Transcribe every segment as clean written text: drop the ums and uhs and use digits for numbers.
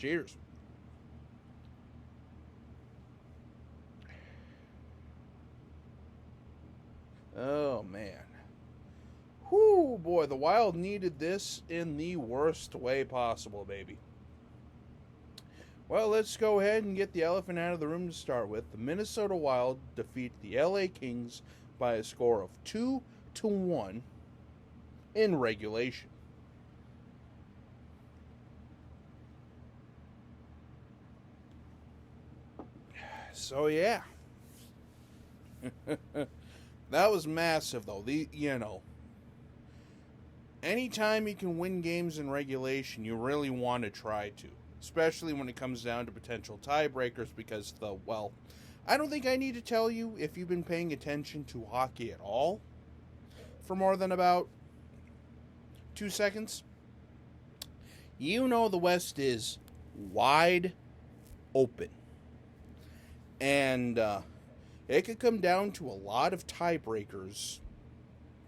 Cheers. Oh, man. Whoo, boy, the Wild needed this in the worst way possible, baby. Well, let's go ahead and get the elephant out of the room to start with. The Minnesota Wild defeat the LA Kings by a score of 2-1 in regulation. So, yeah. That was massive, though. Anytime you can win games in regulation, you really want to try to. Especially when it comes down to potential tiebreakers, because I don't think I need to tell you, if you've been paying attention to hockey at all for more than about 2 seconds, you know the West is wide open. And it could come down to a lot of tiebreakers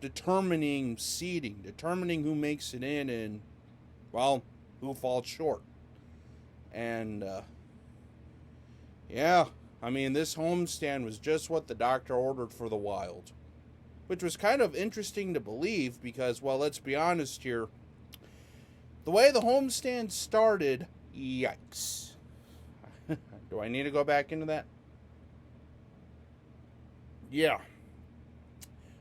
determining seeding, determining who makes it in, and, who falls short. And, this homestand was just what the doctor ordered for the Wild. Which was kind of interesting to believe because, let's be honest here. The way the homestand started, yikes. Do I need to go back into that? Yeah.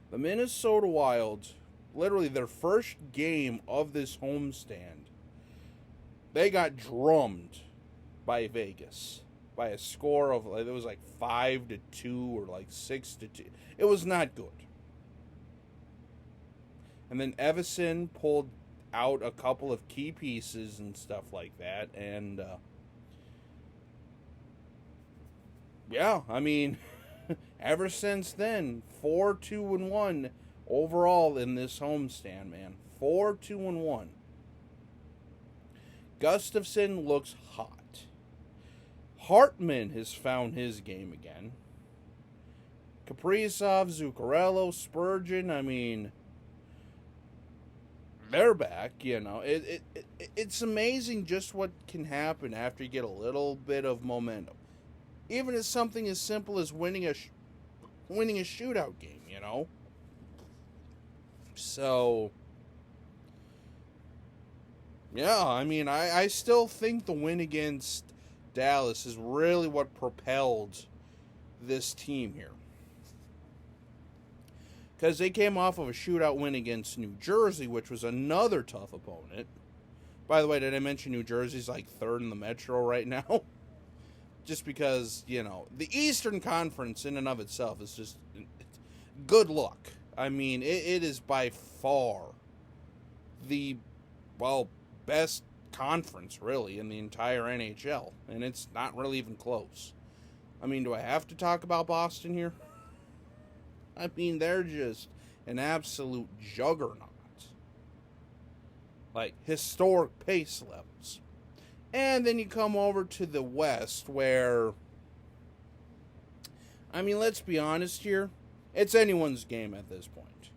The Minnesota Wild, literally their first game of this homestand, they got drummed by Vegas by a score of, it was 5-2 or 6-2. It was not good. And then Evason pulled out a couple of key pieces and stuff like that. And, ever since then, 4-2-1 overall in this homestand, man. 4-2-1. Gustafsson looks hot. Hartman has found his game again. Kaprizov, Zuccarello, Spurgeon, they're back, It's amazing just what can happen after you get a little bit of momentum. Even as something as simple as winning a shootout game, So, I still think the win against Dallas is really what propelled this team here. Because they came off of a shootout win against New Jersey, which was another tough opponent. By the way, did I mention New Jersey's third in the Metro right now? Just because, the Eastern Conference in and of itself is just good luck. It is by far the, best conference, really, in the entire NHL. And it's not really even close. Do I have to talk about Boston here? They're just an absolute juggernaut. Historic pace levels. And then you come over to the West where, let's be honest here. It's anyone's game at this point.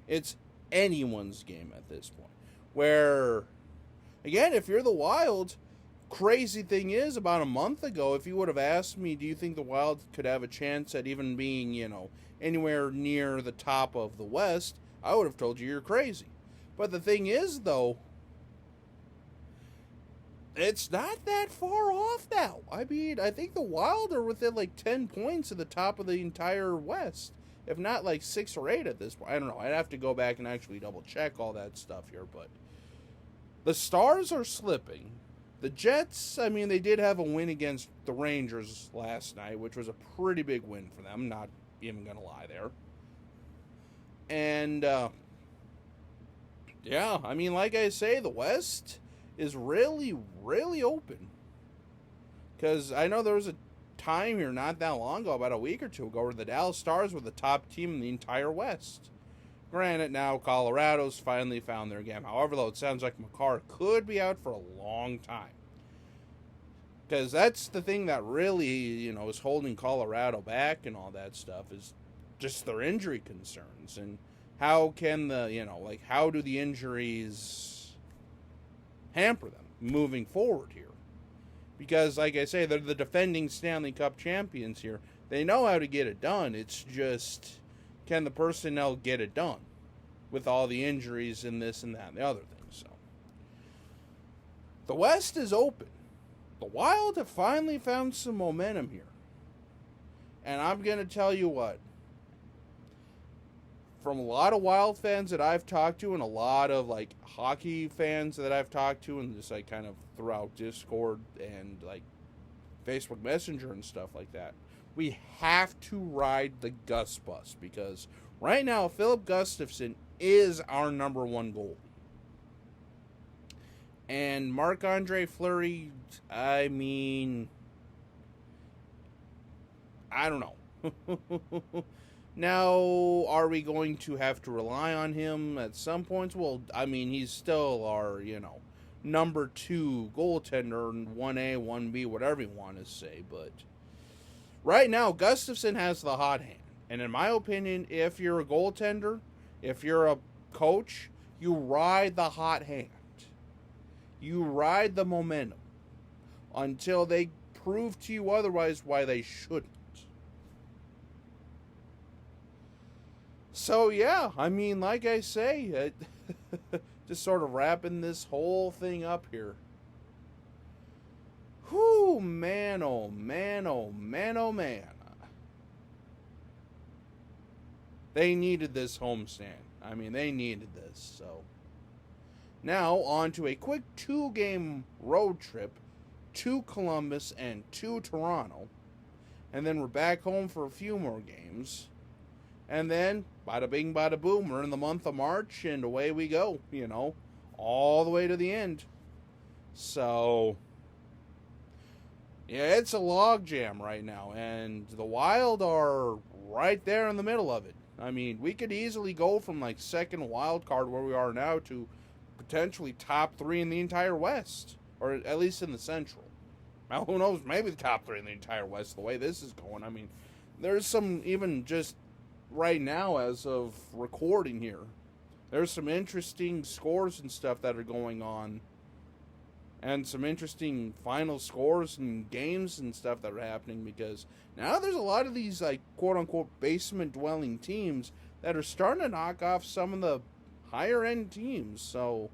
It's anyone's game at this point. Where, again, if you're the Wild, crazy thing is, about a month ago, if you would have asked me, do you think the Wild could have a chance at even being, anywhere near the top of the West, I would have told you you're crazy. But the thing is, though, it's not that far off now. I think the Wild are within 10 points of the top of the entire West. If not 6 or 8 at this point. I don't know. I'd have to go back and actually double check all that stuff here. But the Stars are slipping. The Jets, they did have a win against the Rangers last night, which was a pretty big win for them. Not even going to lie there. And, like I say, the West is really, really open. Because I know there was a time here not that long ago, about a week or two ago, where the Dallas Stars were the top team in the entire West. Granted, now Colorado's finally found their game. However, though, it sounds like Makar could be out for a long time. Because that's the thing that really, is holding Colorado back and all that stuff, is just their injury concerns. And how can how do the injuries hamper them moving forward here? Because, like I say, they're the defending Stanley Cup champions here. They know how to get it done. It's just, can the personnel get it done with all the injuries and this and that and the other thing? So, the West is open. The Wild have finally found some momentum here. And I'm going to tell you what. From a lot of Wild fans that I've talked to and a lot of like hockey fans that I've talked to and just like kind of throughout Discord and like Facebook Messenger and stuff like that, we have to ride the Gus bus because right now Philip Gustafsson is our number one goalie. And Marc-Andre Fleury, I mean, I don't know. Now, are we going to have to rely on him at some points? Well, I mean, he's still our, number 2 goaltender, 1A, 1B, whatever you want to say. But right now, Gustafsson has the hot hand. And in my opinion, if you're a goaltender, if you're a coach, you ride the hot hand. You ride the momentum until they prove to you otherwise why they shouldn't. So, yeah, I mean, like I say, just sort of wrapping this whole thing up here. Whew, man, oh, man, oh, man, oh, man. They needed this homestand. I mean, they needed this, so. Now, on to a quick 2-game road trip to Columbus and to Toronto. And then we're back home for a few more games. And then, bada bing, bada boom, we're in the month of March, and away we go, all the way to the end. So, yeah, it's a logjam right now, and the Wild are right there in the middle of it. I mean, we could easily go from, like, second wild card where we are now to potentially top 3 in the entire West, or at least in the Central. Now, who knows, maybe the top 3 in the entire West, the way this is going. I mean, there's some even just right now, as of recording here, there's some interesting scores and stuff that are going on, and some interesting final scores and games and stuff that are happening, because now there's a lot of these, like, quote-unquote basement-dwelling teams that are starting to knock off some of the higher-end teams, so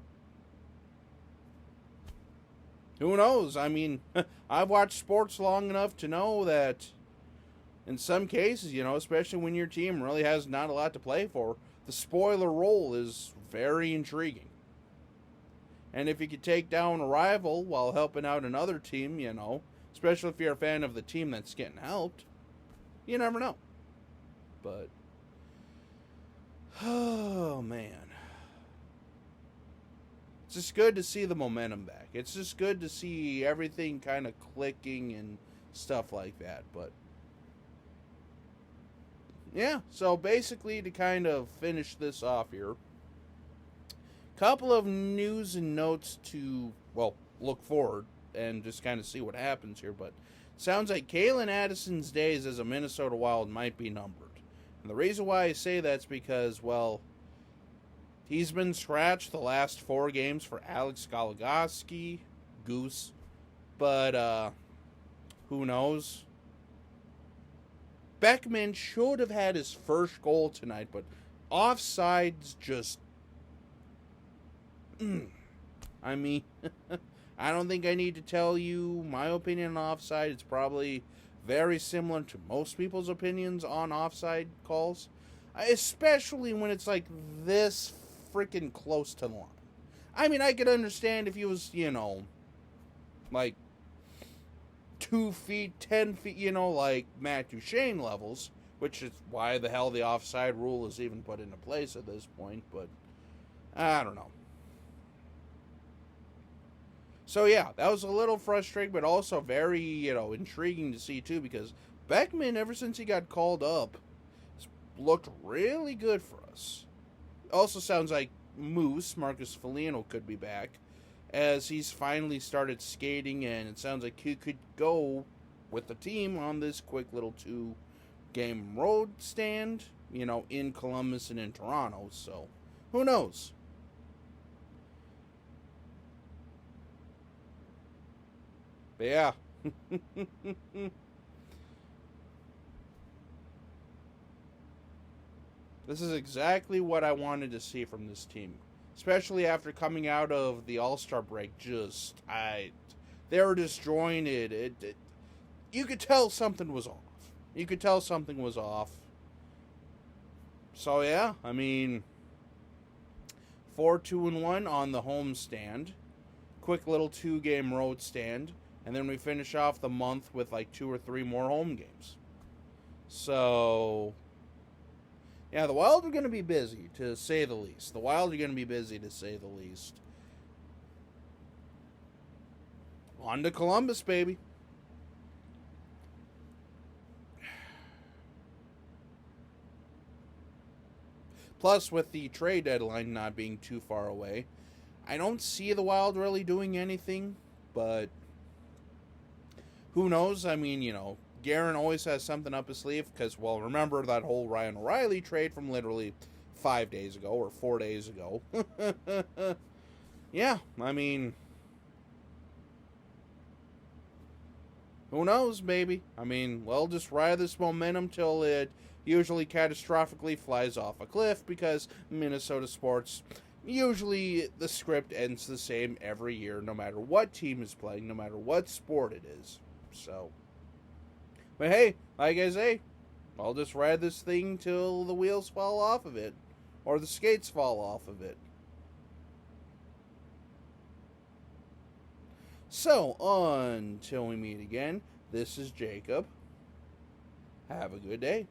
who knows? I mean, I've watched sports long enough to know that in some cases, especially when your team really has not a lot to play for, the spoiler role is very intriguing. And if you could take down a rival while helping out another team, especially if you're a fan of the team that's getting helped, you never know. But, oh man. It's just good to see the momentum back. It's just good to see everything kind of clicking and stuff like that, but yeah, so basically to kind of finish this off here, couple of news and notes to, look forward and just kind of see what happens here, but sounds like Calen Addison's days as a Minnesota Wild might be numbered. And the reason why I say that's because, he's been scratched the last 4 games for Alex Goligoski, Goose, but who knows? Beckman should have had his first goal tonight, but offsides just, I mean, I don't think I need to tell you my opinion on offside. It's probably very similar to most people's opinions on offside calls, especially when it's like this freaking close to the line. I mean, I could understand if he was, like 2 feet, 10 feet, like Matt Duchene levels, which is why the hell the offside rule is even put into place at this point, but I don't know. So yeah, that was a little frustrating, but also very, intriguing to see too, because Beckman, ever since he got called up, has looked really good for us. Also sounds like Moose, Marcus Foligno, could be back, as he's finally started skating, and it sounds like he could go with the team on this quick little 2-game road stand, in Columbus and in Toronto, so who knows? Yeah. This is exactly what I wanted to see from this team, especially after coming out of the All-Star break. They were disjointed. You could tell something was off. You could tell something was off. So yeah, I mean, 4-2-1 on the home stand, quick little 2-game road stand, and then we finish off the month with like 2 or 3 more home games. So yeah, the Wild are going to be busy, to say the least. The Wild are going to be busy, to say the least. On to Columbus, baby. Plus, with the trade deadline not being too far away, I don't see the Wild really doing anything, but who knows? I mean, Guerin always has something up his sleeve because, well, remember that whole Ryan O'Reilly trade from literally 5 days ago or 4 days ago. Yeah, I mean, who knows, baby? I mean, we'll just ride this momentum till it usually catastrophically flies off a cliff because Minnesota sports, usually the script ends the same every year, no matter what team is playing, no matter what sport it is. So, but hey, like I say, I'll just ride this thing till the wheels fall off of it, or the skates fall off of it. So, until we meet again, this is Jacob. Have a good day.